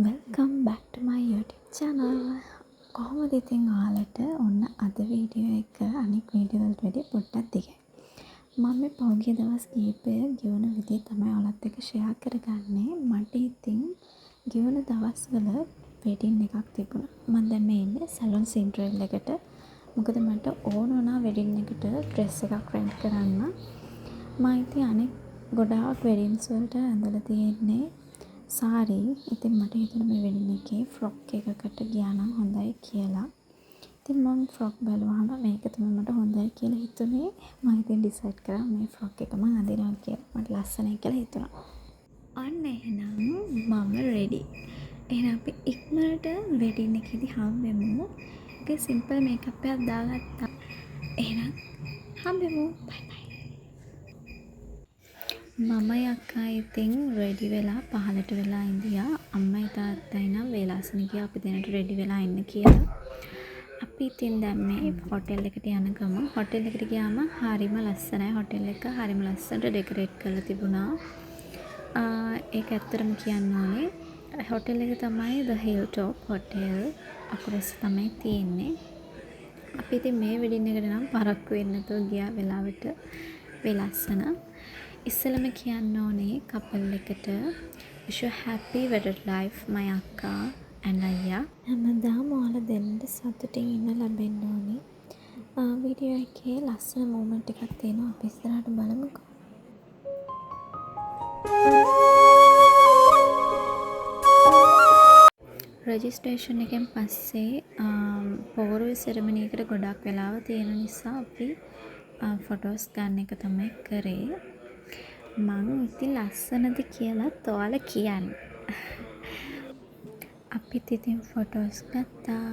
Welcome back to my YouTube channel. කොහොමද ඉතින් ඔයාලට ඔන්න අද වීඩියෝ එක අනිත් වීඩියෝ වලට වැඩිය පොඩ්ඩක් දිගයි. මම මේ පහුගිය දවස් කිහිපය ගෙවන විදිහ තමයි ඔයාලත් එක්ක ෂෙයා කරගන්නේ. මට ඉතින් ගෙවන දවස්වල වෙඩින් එකක් තිබුණා. මම දැන් මේ ඉන්නේ සැලොන් සින්ඩ්‍රෙල් එකට. මොකද මට ඕන වුණා වෙඩින් එකට ඩ්‍රෙස් එකක් රෙන්ට් කරන්න. මම ඉතින් අනිත් ගොඩාක් වෙඩින්ස් වලට ඇඳලා තියෙන්නේ සාරි. ඉතින් මට හිතුණා මේ වෙඩින් එකේ ෆ්‍රොක් එකකට ගියා නම් හොඳයි කියලා. ඉතින් මම ෆ්‍රොක් බලුවාම මේක තමයි මට හොඳයි කියලා හිතුනේ. මම ඉතින් ඩිසයිඩ් කරා මේ ෆ්‍රොක් එක මම අඳිනවා කියලා. මට ලස්සනයි කියලා හිතුණා. අන්න එහෙනම් මම රෙඩි. එහෙනම් අපි ඉක්මනට වෙඩින් එකේදී හම්බෙමු. ඒක සිම්පල් මේකප් එකක් දාගත්තා. එහෙනම් හම්බෙමු. බයි බයි. මමයි අක්කා ඉතින් රෙඩි වෙලා පහලට වෙලා ඉඳියා. අම්මයි තාත්තයි නම් වේලාසන ගියා අපි දෙන්නට රෙඩි වෙලා ඉන්න කියලා. අපි ඉතින් දැන් මේ හොටෙල් එකට යන ගමන් හොටෙල් එකට ගියාම හරිම ලස්සනයි. හොටෙල් එක හරිම ලස්සනට ඩෙකොරේට් කරලා තිබුණා. ඒක ඇත්තටම කියන්න ඕනේ. හොටෙල් එක තමයි The Hilltop Hotel. අකුරස් තමයි තියෙන්නේ. අපි ඉතින් මේ වෙඩින් එකට නම් පරක්කු වෙන්නේ නැතුව ගියා වෙලාවට. ලස්සන. ඉස්සෙල්ලම කියන්න ඕනේ කපල් එකට wish you happy wedded life my අක්කා and අයියා. හැමදාම ඔයාලා දෙන්නට සතුටින් ඉන්න ලැබෙන්න ඕනේ. වීඩියෝ එකේ ලස්සන මොමන්ට් එකක් තියෙනවා. අපි ඉස්සරහට බලමුකෝ. රෙජිස්ට්‍රේෂන් එකෙන් පස්සේ පෝරුවේ සෙරමනි එකට ගොඩක් වෙලාව තියෙන නිසා අපි ෆොටෝස් ගන්න එක තමයි කරේ. මං ඉතින් ලස්සනද කියලාත් ඔයාලා කියන්න. අපිත් ඉතින් ෆොටෝස් ගත්තා.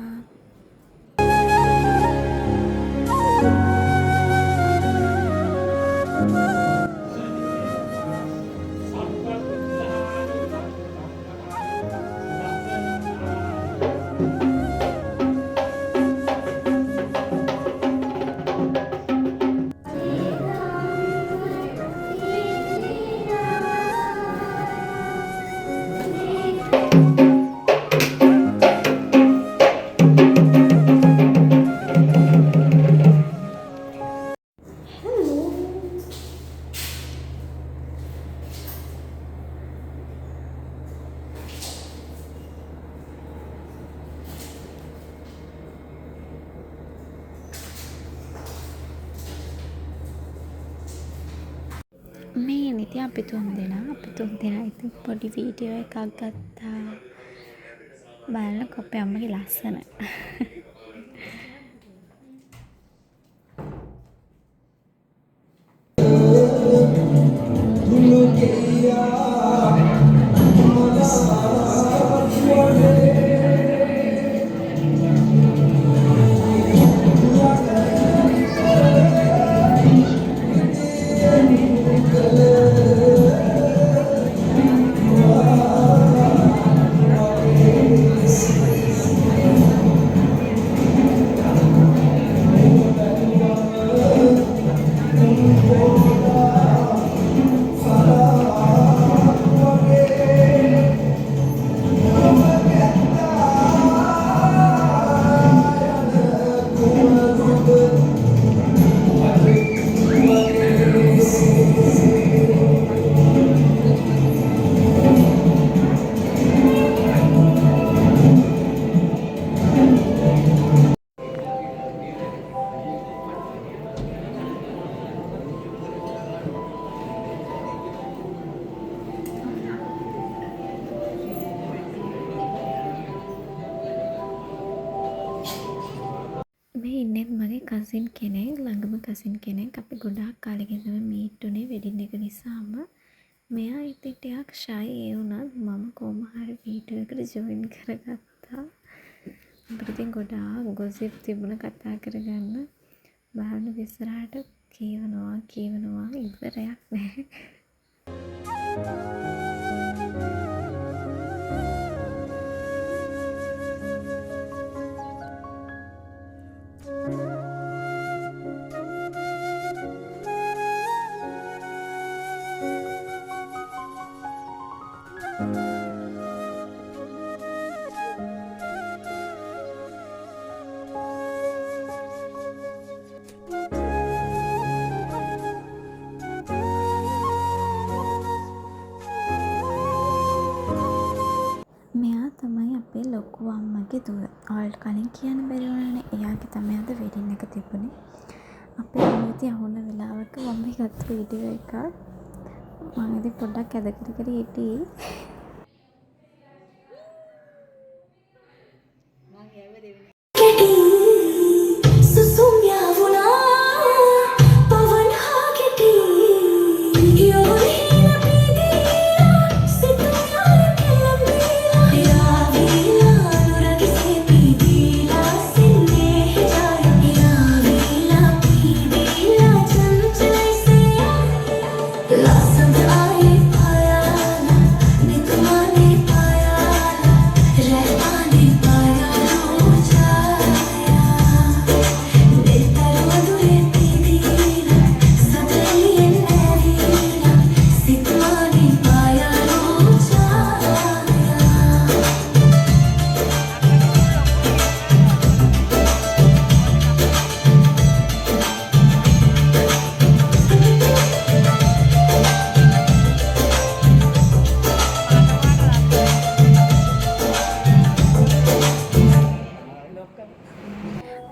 මේ ඉතින් අපි තුන් දෙනා ඉතින් පොඩි වීඩියෝ එකක් ගත්තා. බලන්නකෝ අපේ අම්මගේ ලස්සන. මේ ඉන්නේ මගේ කසින් කෙනෙක්, ළඟම කසින් කෙනෙක්. අපි ගොඩාක් කාලෙක ඉඳන් මීට් උනේ වෙඩින් එක නිසාම. මෙයා ඉතින් ටිකක් ෂයි ඒ වුණත් මම කොහොම හරි වීඩියෝ එකට ජොයින් කරගත්තා. අපිට ඉතින් ගොඩාක් ගොසිප් තිබුණ කතා කරගන්න. බලන්න ඉස්සරහට කියවනවා ඉවරයක් නැහැ. අපේ ලොකු අම්මගේ දුව. ඔයාලට කලින් කියන්න බැරි වුණානේ. එයාගේ තමයි අද වෙඩින් එක තිබුණේ. අපේ අම්මිට අහුන වෙලාවක මම ගත්ත වීඩියෝ එකක්. මම ඉතින් පොඩ්ඩක් ඇද කර හිටියේ.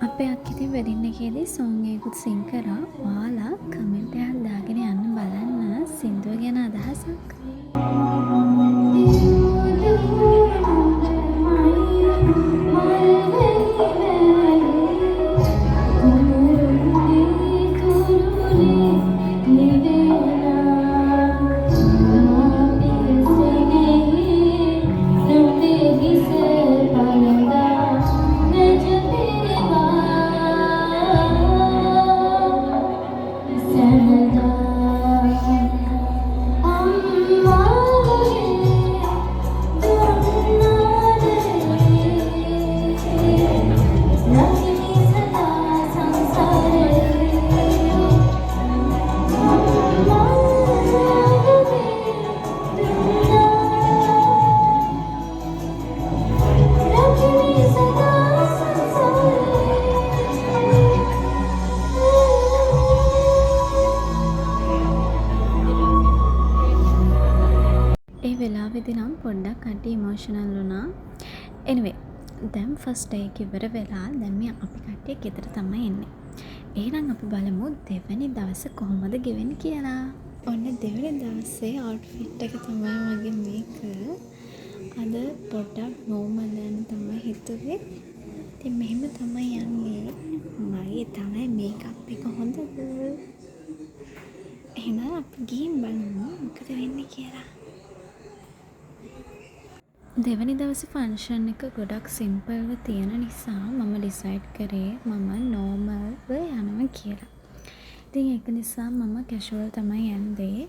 අපේ අක්කිතින් වෙඩින් එකේදී සෝං එකකුත් සිං කරා. ඔයාලා කමෙන්ට් එකක් දාගෙන යන්න බලන්න සින්දුව ගැන අදහසක්. ඒ වෙලාවෙදී නම් පොඩ්ඩක් කට්ටිය ඉමෝෂනල් වුණා. anyway දැන් ෆස්ට් ඩේ එක ඉවර වෙලා දැන් මේ අපි කට්ටිය ගෙදර තමයි එන්නේ. එහෙනම් අපි බලමු දෙවැනි දවසේ කොහොමද ගෙවෙන්නේ කියලා. ඔන්න දෙවැනි දවසේ අවුට්ෆිට් එක තමයි මගේ මේක. අද පොඩ්ඩක් නෝමල් යන තමයි හිතුවේ. ඉතින් මෙහෙම තමයි යන්නේ. මගේ තමයි මේකප් එක හොඳද? එහෙනම් අපි ගිහින් බලමු මොකද වෙන්නේ කියලා. දෙවැනි දවසේ ෆන්ක්ෂන් එක ගොඩක් සිම්පල්ව තියෙන නිසා මම ඩිසයිඩ් කරේ මම නෝමල්ව යනවා කියලා. ඉතින් ඒක නිසා මම කැෂුවල් තමයි යන්නේ.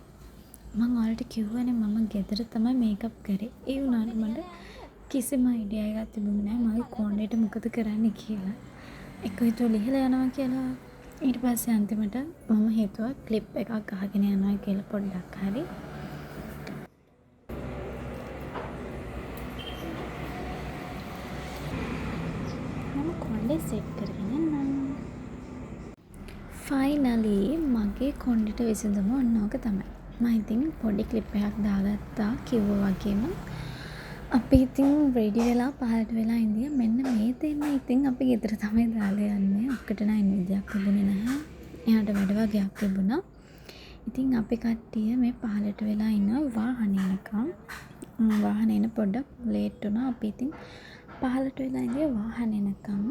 මම ඔයාලට කිව්වනේ මම ගෙදර තමයි මේකප් කරේ. ඒ වුණාට මට කිසිම අයිඩියා එකක් තිබුණේ නැහැ මගේ කොණ්ඩේට මොකද කරන්න කියලා. එක හිතුව ලිහලා යනවා කියලා. ඊට පස්සේ අන්තිමට මම හිතුවා ක්ලිප් එකක් අහගෙන යනවා කියලා පොඩ්ඩක් හරි. සෙට් කරගෙන යන්න. ෆයිනලි මගේ කොණ්ඩෙට විසඳුම ඔන්න ඕක තමයි. මම ඉතින් පොඩි ක්ලිප් එකක් දාගත්තා කිව්වා වගේම. අපි ඉතින් රෙඩි වෙලා පහලට වෙලා ඉඳිය මෙන්න මේ දෙන්න ඉතින් අපි ගෙදර තමයි දාලා යන්නේ. ඔක්කට නයින් විදියක් තිබුණේ නැහැ. එයාට වැඩ වගේක් තිබුණා. ඉතින් අපි කට්ටිය මේ පහලට වෙලා ඉන්න වාහනේ එනකම් වාහනේ එන පොඩ්ඩක් ලේට් වුණා. අපි ඉතින් පහලට වෙලා ඉඳිය වාහනේ එනකම්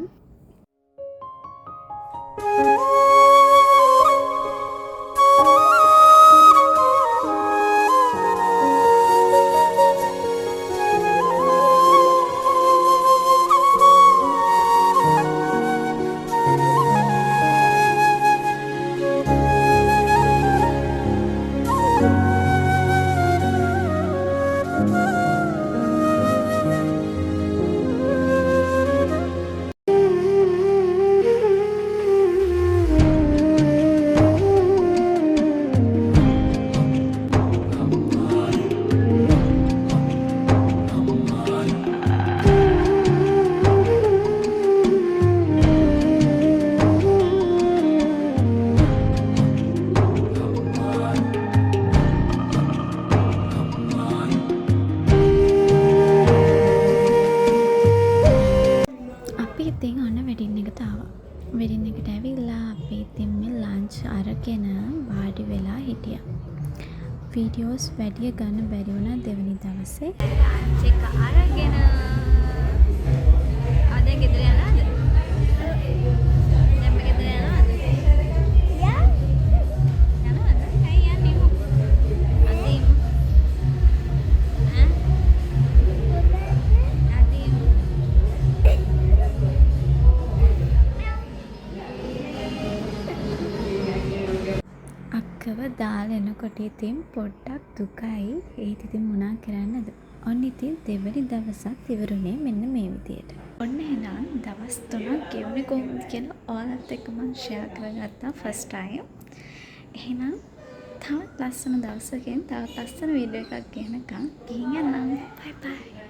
ගඩිය ගන්න බැරි වුණා දෙවෙනි දවසේ. චෙක් අරගෙන ආද ගෙදර යනවාද? දැන් ගෙදර යනවාද? යනවාද? ඇයි යන්නේ මොකද? අදින් අක්කව දාලා එනකොට ඉතින් පොඩ්ඩක් දුකයි. ඒත් ඉතින් මොනා කරන්නද? ඔන්න ඉතින් දෙවනි දවසත් ඉවරුනේ මෙන්න මේ විදියට. ඔන්න එහෙනම් දවස් 3ක් ගෙවුනේ කොහොමද කියලා ඔයාලත් එක්ක මම ෂෙයා කරගත්තා ෆස්ට් ටයිම්. එහෙනම් තවත් ලස්සන දවසකින් තවත් ලස්සන වීඩියෝ එකක් ගෙනකම් ගිහින් යන්නම්. බයි බයි.